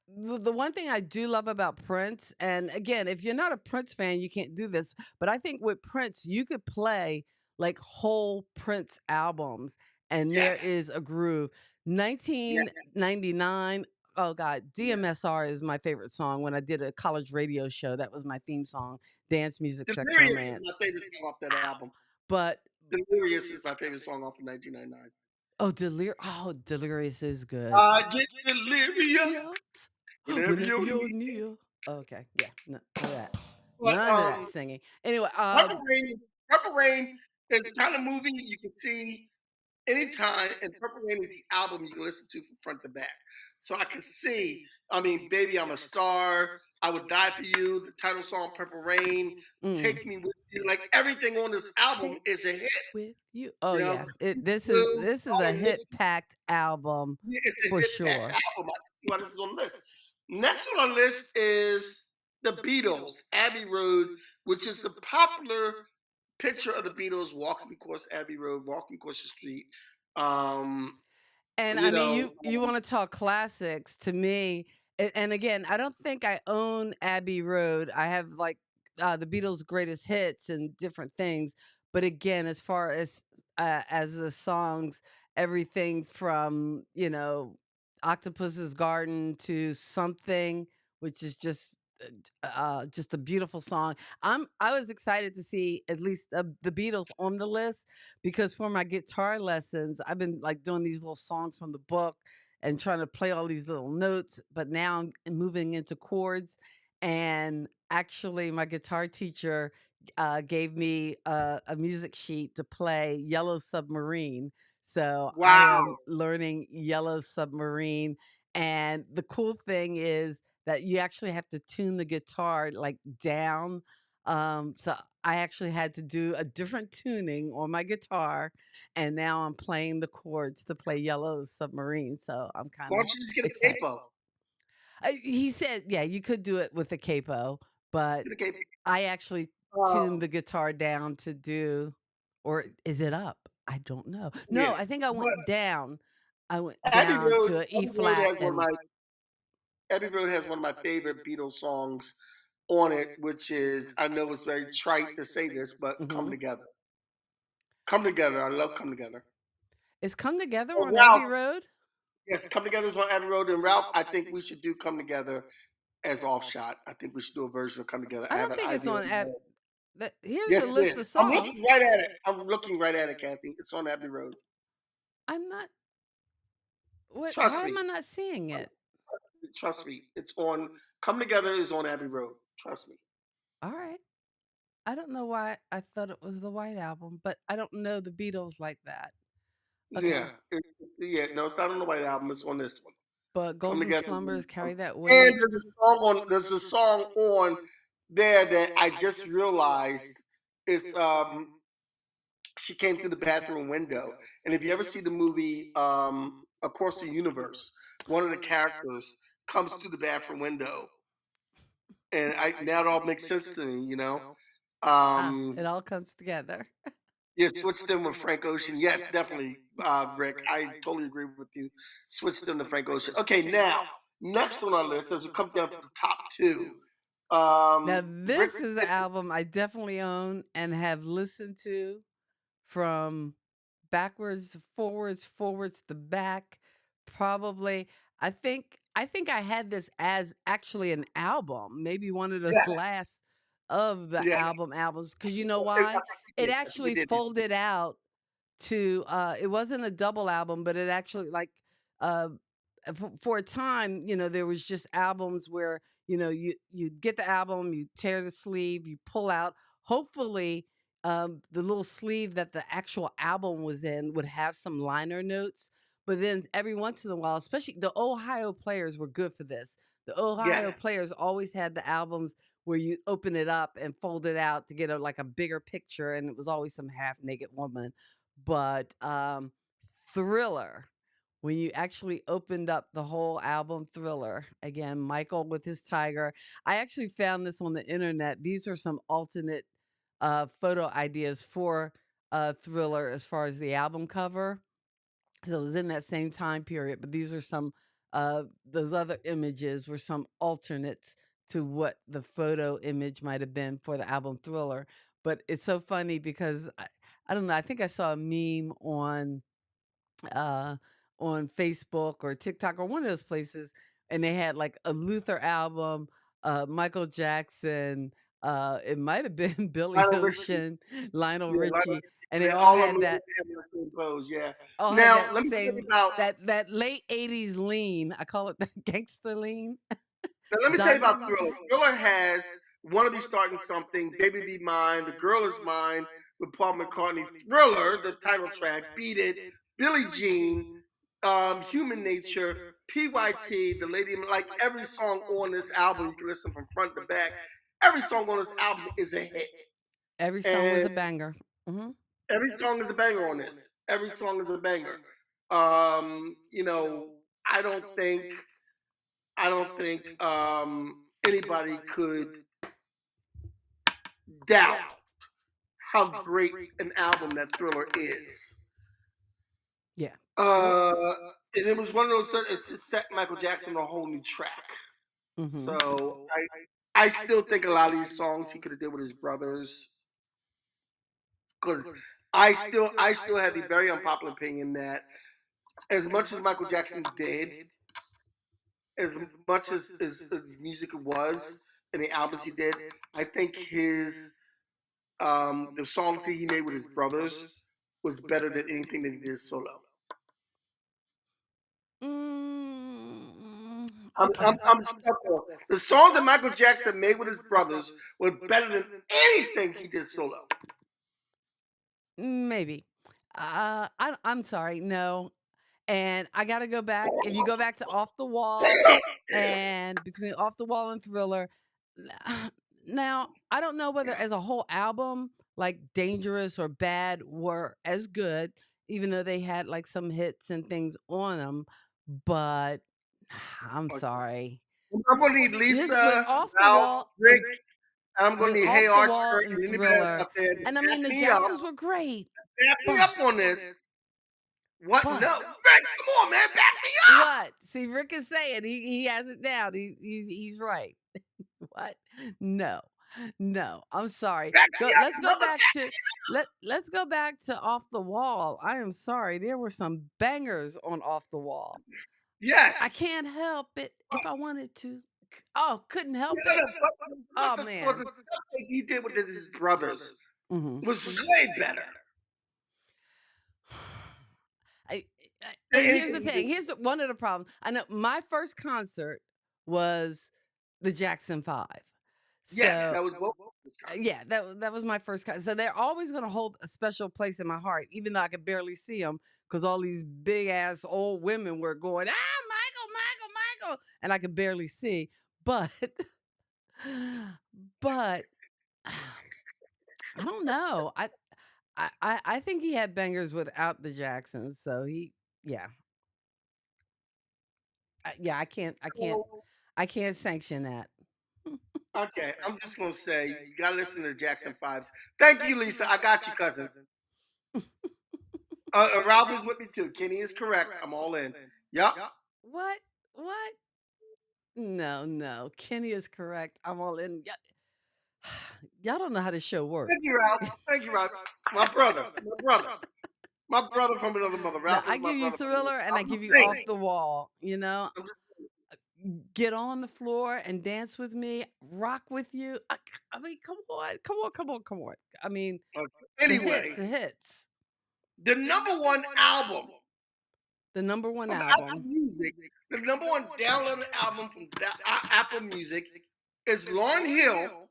the one thing I do love about Prince, and again, if you're not a Prince fan, you can't do this. But I think with Prince, you could play like whole Prince albums, and there Yes, is a groove. yes. 1999. Oh God, Yes. DMSR is my favorite song. When I did a college radio show, that was my theme song: dance music, sex, Delirious is my romance. favorite song off that Ow. album. But Delirious is my favorite song off of 1999. Delirious is good. I get delirious Yes. whenever Whenever you're you're near. near. Okay, yeah, none of that. But None of that singing. Anyway, Purple Rain, Purple Rain is the kind of movie you can see anytime, and Purple Rain is the album you can listen to from front to back. So I can see, I mean, Baby, I'm a Star, I Would Die for You, the title song Purple Rain, Take Me With You, like everything on this album take is a hit. with you. Oh You know, yeah, this is Blue, this is all a the hits. hit packed album It's a for hit packed sure. album. I see why this is on the list. Next one on the list is the Beatles, Abbey Road, which is the popular picture of the Beatles walking across Abbey Road, walking across the street. Um, And I you mean, know, you want to talk classics to me. And again, I don't think I own Abbey Road. I have like the Beatles' greatest hits and different things. But again, as far as the songs, everything from Octopus's Garden to Something, which is just a beautiful song. I was excited to see at least the Beatles on the list because for my guitar lessons, I've been like doing these little songs from the book and trying to play all these little notes, but now I'm moving into chords. And actually, my guitar teacher gave me a music sheet to play Yellow Submarine. So I wow. am learning Yellow Submarine. And the cool thing is that you actually have to tune the guitar like down. So I actually had to do a different tuning on my guitar, and now I'm playing the chords to play Yellow Submarine. So I'm kind Why of don't you just get a excited. capo? He said, yeah, you could do it with a capo, but Get a capo. I actually tuned the guitar down to do, or is it up? I don't know. No, Yeah. I think I But went down. I went Abbey down Road, to an E Abbey Road flat has one of and my Abbey Road has one of my favorite Beatles songs on it, which is, I know it's very trite to say this, but Come mhm. Together. Come Together. I love Come Together. Is Come Together Oh, on Abbey Ralph, Road? yes, Come Together is on Abbey Road. And Ralph, I think we should do Come Together as Offshot. I think we should do a version of Come Together. I I have don't an think it's idea. on here's Yes, the it list is. of I'm looking songs. right at it. I'm looking right at it, Kathy. It's on Abbey Road. I'm not what Trust why am me. I not seeing it? Trust me. It's on. Come Together is on Abbey Road. Trust me. All right. I don't know why I thought it was the White Album, but I don't know the Beatles like that. Yeah. Okay. Yeah. No, it's not on the White Album. It's on this one. But Come Golden Together. Slumbers carry that And weight. there's a song on there that I just realized it's she came through the bathroom window. And if you ever see the movie Across the Universe, one of the characters comes through the bathroom window. And I now it all makes sense to me, you know. It Um all comes together. Yeah, switch them with Frank Ocean. Yes, definitely, Rick. I totally agree with you. Switch them to Frank Ocean. Okay, now next on our list, as we come down to the top two, Now, Rick. this is an album I definitely own and have listened to from backwards, forwards to back. Probably, I think I had this as actually an album, maybe one of the Yes, last of the yeah, albums. Because you know I why? It think we actually did. folded out to it wasn't a double album, but it actually like uh for a time, there was just albums where, you get the album, you tear the sleeve, you pull out. Hopefully, the little sleeve that the actual album was in would have some liner notes. But then every once in a while, especially the Ohio players were good for this. The Ohio Yes, players always had the albums where you open it up and fold it out to get like a bigger picture, and it was always some half naked woman. But Thriller, when you actually opened up the whole album Thriller, again, Michael with his tiger. I actually found this on the internet. These are some alternate photo ideas for Thriller as far as the album cover. So it was in that same time period, but these are some those other images were some alternates to what the photo image might have been for the album Thriller. But it's so funny because I don't know, I think I saw a meme uh on Facebook or TikTok or one of those places, and they had like a Luther album, Michael Jackson, it might have been Billy Lionel Richie. Ocean, Lionel Yeah, Lionel Richie, and Richie. they They all all of had them that have the same pose. Yeah. all had Now that let me tell you same about. that late 80s lean. I call it the gangster lean. Now let me tell you Done. about Thriller. Thriller has "Wanna Be Starting Something," "Baby Be Mine," "The Girl Is Mine" with Paul McCartney. Thriller, the title track, "Beat It," Billie Jean, "Human Nature," PYT, "The Lady." Like every song on this album, you can listen from front to back. Every song on this album is a hit, Every song was and a banger. Hmm. every song is a banger on this. Every song is a banger. You know, I don't think anybody could doubt how great an album that Thriller is. Yeah. Nope. Uh, and it was one of those that it set Michael Jackson on a whole new track. Hmm. So I still think a lot of these songs he could have did with his brothers. Because I still have the very unpopular opinion that as much as Michael Jackson did, as much as music was and the albums he did, I think his the songs that he made with his brothers was better than anything that he did solo. Okay. I'm stuck on the songs that Michael Jackson made with his brothers were better than anything he did solo. Maybe. I'm sorry. No. And I got to go back. If you go back to Off the Wall and between Off the Wall and Thriller, now I don't know whether as a whole album, like Dangerous or Bad, were as good, even though they had like some hits and things on them. But I'm sorry. I'm gonna need This with Lisa, Off the Ralph, Wall Rick, and and I'm gonna with need Hey Off the Archer Wall and and anybody else Thriller, out there to and I mean back the me up. Jacksons were great, Back me but up on this. What? No, but Rick, come on, man, back me up. what? See, Rick is saying he has it down. He's right. What? No. No. I'm sorry. Back me Go up, let's you go mother. back to let's go back to Off the Wall. I am sorry. There were some bangers on Off the Wall. Yes. I can't help it if I wanted to. Oh, couldn't help No, it. no, Oh what the man. stuff that he did with his brothers Hmm. was way better I, than and here's the anything he did. thing. One of the problems. I know my first concert was the Jackson 5. Yes, So that was both. yeah, that was my first concert. So they're always going to hold a special place in my heart, even though I could barely see them because all these big ass old women were going, Michael, and I could barely see. But, but I don't know. I think he had bangers without the Jacksons. So yeah, yeah. So, I can't sanction that. okay, I'm just gonna say you gotta listen to the Jackson Fives. Thank you, Lisa. I got you, cousin. Ralph is with me too. Kenny is correct. I'm all in. Yep. What? What? No. Kenny is correct. I'm all in. Y'all don't know how this show works. Thank you, Ralph. Thank you, Ralph. My brother. My brother. My brother from another mother. No, Ralph I is my give you brother from another. Thriller and I I'm just give you saying. Off the Wall. I'm just saying. Get on the floor and dance with me, rock with you. I mean, come on. I mean, the Anyway, hits. the number one album The number one from Apple album. Music, the number one downloaded album from Apple Music is Lauryn Hill,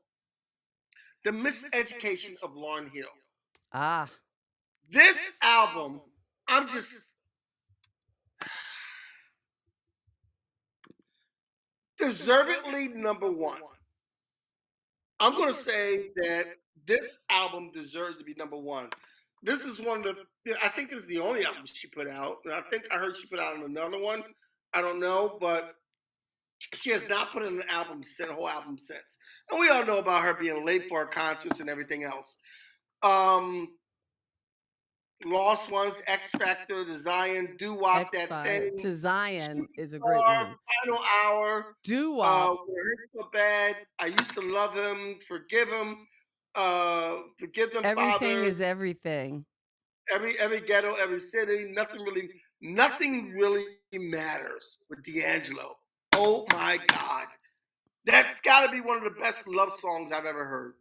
The Miseducation of Lauryn Hill. Ah, This album, I'm just deservedly number one. I'm going to say that this album deserves to be number one. This is one of the, I think this is the only album she put out. And I think I heard she put out another one. I don't know, but she has not put in an album, a whole album since. And we all know about her being late for her concerts and everything else. Lost Ones, X Factor, The Zion, Do Wop That Expired Thing, to Zion is a great Star, one. Final Hour, Doo Wop. We're Hurt So Bad, I Used to Love Him, Forgive Him, Forgive Them, Everything Father, is everything. every ghetto, every city, nothing really matters with D'Angelo. Oh my God. That's got to be one of the best love songs I've ever heard.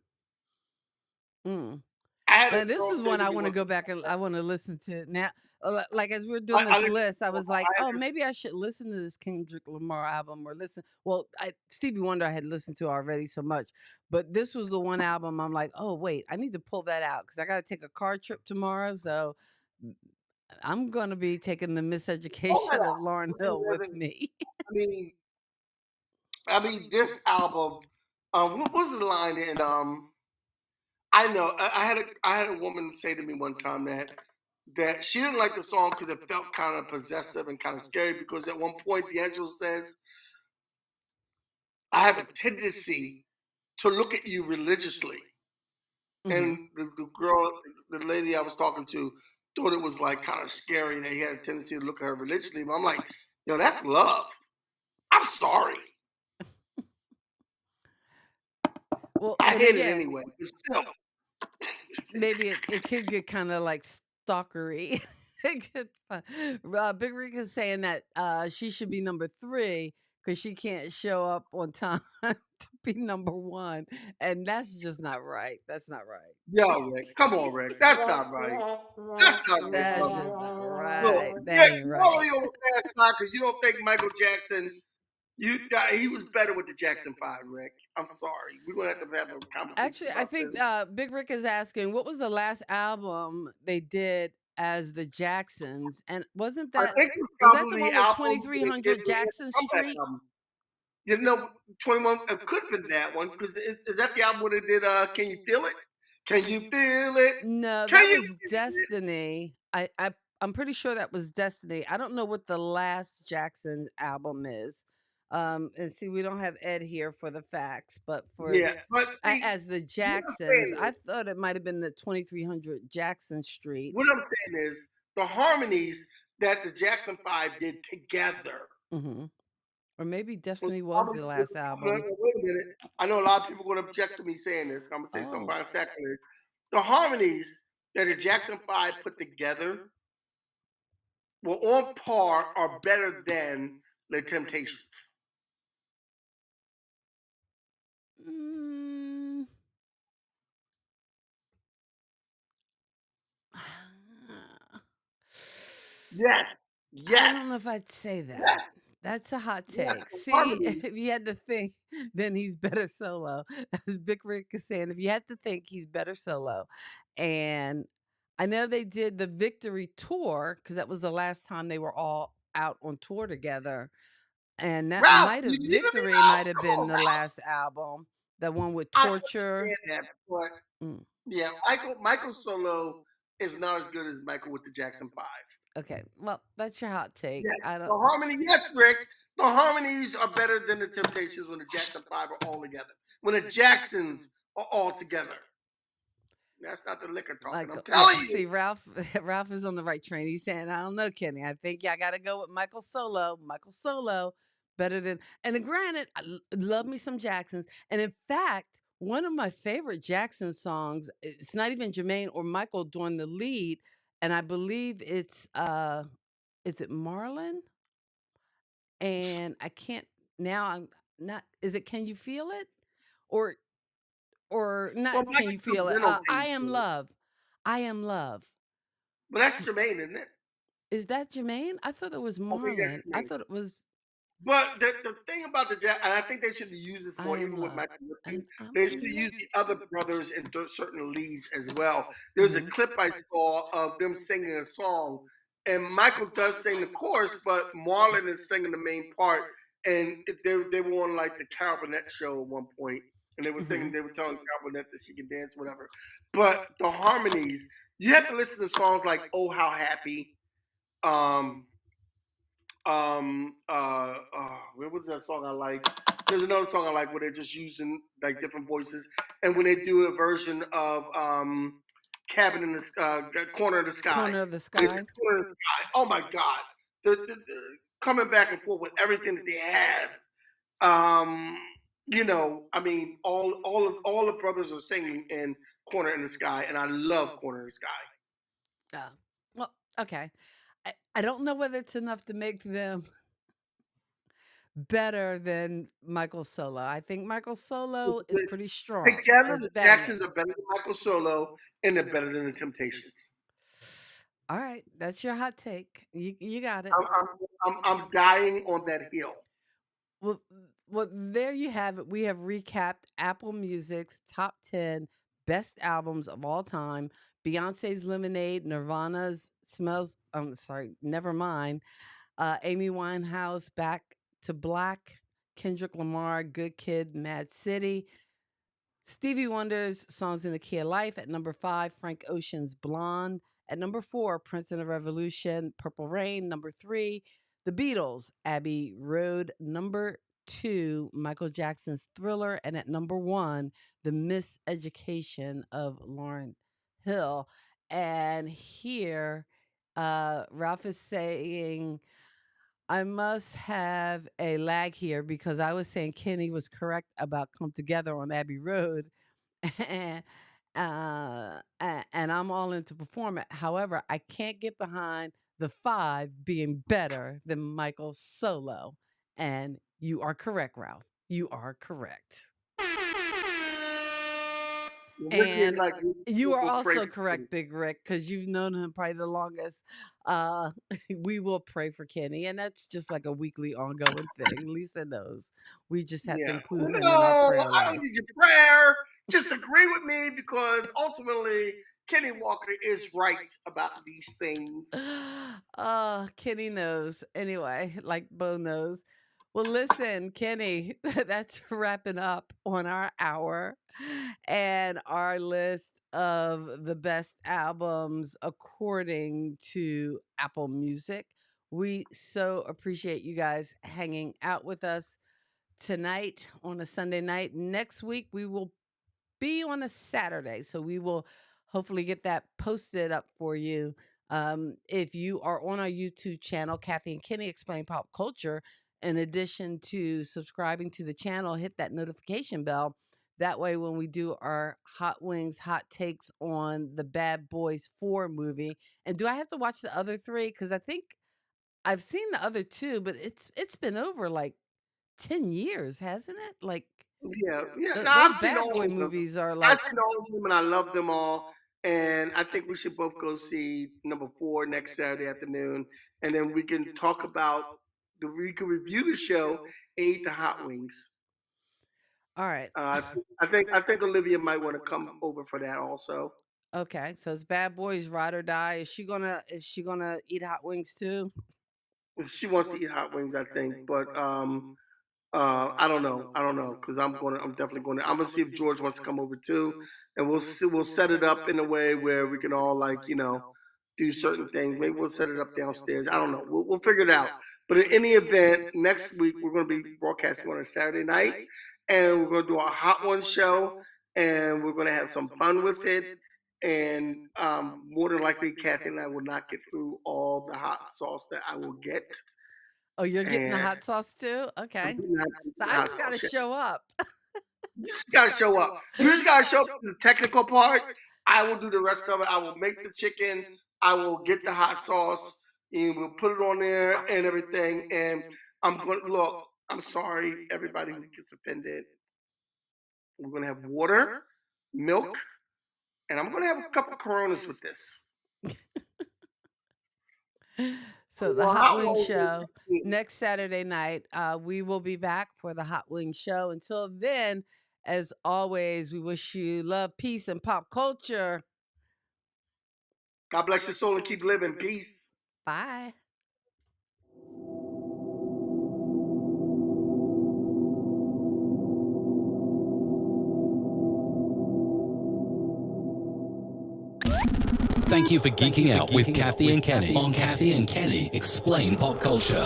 Mm. I had a Now, this girl is say one to I me want to once, go back and I want to listen to now. Like as we're I, doing I, this listened list, I to- was like, I had oh, this, maybe I should listen to this Kendrick Lamar album or listen. Well, Stevie Wonder I had listened to already so much, but this was the one album I'm like, oh wait, I need to pull that out because I got to take a car trip tomorrow. So I'm gonna be taking the pull that Miseducation of out. Lauryn Hill with me. I mean, this album. What was the line in? I know. I had a woman say to me one time that she didn't like the song because it felt kind of possessive and kind of scary. Because at one point, D'Angelo says, "I have a tendency to look at you religiously," Mhm. and the girl, the lady I was talking to, thought it was like kind of scary that he had a tendency to look at her religiously. But I'm like, yo, that's love. I'm sorry. Well, I and hate it again, anyway. But still, maybe it could get kind of like stalkery. It could Big Rick is saying that she should be number 3 because she can't show up on time to be number 1, and that's just not right. That's not right. yo, Rick, come on, Rick. That's not right. That's not right, That's brother. just not Look, right. That yeah, ain't you right. only on the fast side because you don't think Michael Jackson. He was better with the Jackson Five, Rick. I'm sorry. We're gonna have a conversation Actually, I about think this. Big Rick is asking what was the last album they did as the Jacksons, and I think it was was that the probably one the with album they did 2300 when they had Jackson the comeback Street? album. 21. It could have been that one because is that the album where they did? Can you feel it? Can you feel it? No, Can that you was feel it? Destiny. I'm pretty sure that was Destiny. I don't know what the last Jackson album is. And see, we don't have Ed here for the facts, but for Yeah, but see, as the what I'm Jacksons, saying I is, thought it might have been the 2300 Jackson Street. what I'm saying is the harmonies that the Jackson Five did together. Hmm. Or maybe Was Destiny was probably the last album. wait a minute. I know a lot of people are going to object to me saying this. I'm going to say something Oh, kind of sacrilege. The harmonies that the Jackson Five put together were on par or better than the Temptations. mm, Yes, I don't know yes, if I'd say yes, that. That's a hot yes. take. The See, harmonies. if you had to think, then he's better solo. As Big Rick is saying, if you had to think, he's better solo. And I know they did the Victory Tour because that was the last time they were all out on tour together. And that Ralph, might you have, leaving me, Victory Ralph? might have Come been on, the Ralph. last album, the one with I Torture. understand that, but Mm, yeah, Michael Solo is not as good as Michael with the Jackson Five. okay, well, that's your hot take. Yes, I don't. the harmony. Yes, Rick. The harmonies are better than the Temptations when the Jackson Five are all together. When the Jacksons are all together. That's not the liquor talking. I'm Michael, yeah. telling you. See, Ralph, Ralph is on the right train. He's saying, I don't know, Kenny. I think I got to go with Michael Solo. Michael Solo, better than. And then, granted, love me some Jacksons. And in fact, one of my favorite Jackson songs. It's not even Jermaine or Michael doing the lead, and I believe it's is it Marlon? And I can't now. I'm not. Is it Can You Feel It? Or Well, not? Can Michael you feel comes it? in on I Can am You. love. I am love. But that's Jermaine, isn't it? Is that Jermaine? I thought it was I think that's Marlon. I Jermaine. thought it was But the thing about the Jazz, and I think they should have used this I more, am even with love. Michael Lipton, And I'm they should in have love. used the other brothers in certain leads as well. There's a Mhm. clip I saw of them singing a song, and Michael does sing the chorus, but Marlon is singing the main part. And they were on like the Carol Burnett show at one point, and they were singing, Mhm. they were telling Carol Burnett that she can dance, whatever. But the harmonies, you have to listen to songs like "Oh How Happy," um, what was that song I like? There's another song I like where they're just using like different voices, and when they do a version of cabin in the corner of the sky. Corner of the When they do sky. corner of the sky, oh my god, the coming back and forth with everything that they have. um I mean, all the brothers are singing in corner in the sky, and I love corner in the sky. Oh. Well, okay. I don't know whether it's enough to make them better than Michael Solo. I think Michael Solo is pretty strong. Together, It's the banging. Jacksons are better than Michael Solo, and they're better than the Temptations. All right, that's your hot take. You got it. I'm dying on that hill. Well, there you have it. We have recapped Apple Music's top 10 best albums of all time. Beyonce's Lemonade, Nirvana's Smells, I'm sorry, Nevermind, Amy Winehouse, Back to Black, Kendrick Lamar, Good Kid, Mad City, Stevie Wonder's Songs in the Key of Life. At number 5, Frank Ocean's Blonde. At number 4, Prince and the Revolution, Purple Rain. Number 3, The Beatles, Abbey Road. Number 2, Michael Jackson's Thriller. And at number 1, The Miseducation of Lauryn Hill. And here, Ralph is saying, I must have a lag here because I was saying Kenny was correct about Come Together on Abbey Road. and and I'm all into perform it. However, I can't get behind the 5 being better than Michael's solo. And you are correct, Ralph. You are correct. Ricky is And like, you are we'll pray also for you. correct, Big Rick, because you've known him probably the longest. Uh, we will pray for Kenny, and that's just like a weekly ongoing thing. Lisa knows. We just have to Yeah. include him in our No, prayer I don't life. need your prayer. Just agree with me, because ultimately Kenny Walker is right about these things. Kenny knows. Anyway, like Bo knows. Well, listen, Kenny, that's wrapping up on our hour and our list of the best albums according to Apple Music. We so appreciate you guys hanging out with us tonight on a Sunday night. Next week, we will be on a Saturday. So we will hopefully get that posted up for you. If you are on our YouTube channel, Kathy and Kenny Explain Pop Culture, in addition to subscribing to the channel, hit that notification bell. That way, when we do our Hot Wings hot takes on the Bad Boys 4 movie, and do I have to watch the other 3? Because I think I've seen the other 2, but it's been over like 10 years, hasn't it? Like Yeah, yeah. No, those I've seen Bad all Boy of them. movies are I've like seen all of them, and I love them all. And I think we should both go see number 4 next Saturday afternoon, and then we can talk about we can review the show and eat the hot wings. all right. I think Olivia might want to come over for that also. Okay, so it's Bad Boys Ride or Die. Is she gonna eat hot wings too? She wants to eat hot wings, I think, but I don't know. I don't know, because I'm definitely going to. I'm gonna see if George wants to come over too, and we'll set it up in a way where we can all, like, do certain things. Maybe we'll set it up downstairs. I don't know. We'll figure it out. But in any event, next week we're going to be broadcasting on a Saturday night, and we're going to do our Hot One show, and we're going to have some fun with it. and more than likely, Kathy and I will not get through all the hot sauce that I will get. Oh, you're getting the And hot sauce too? I'm Okay. getting the So I hot just got to sauce. Yeah. show up. You just gotta show up. You just gotta show up to the technical part. I will do the rest of it. I will make the chicken. I will get the hot sauce, and we'll put it on there and everything. And I'm going to look. I'm sorry, everybody who gets offended. We're gonna have water, milk, and I'm gonna have a couple Coronas with this. So the Well, Hot how Wing long Show will it next Saturday night. We will be back for the Hot Wing Show. Until then, as always, we wish you love, peace, and pop culture. God bless your soul and keep living. Peace. Bye. Thank you for geeking out with Kathy and Kenny on Kathy and Kenny Explain Pop Culture.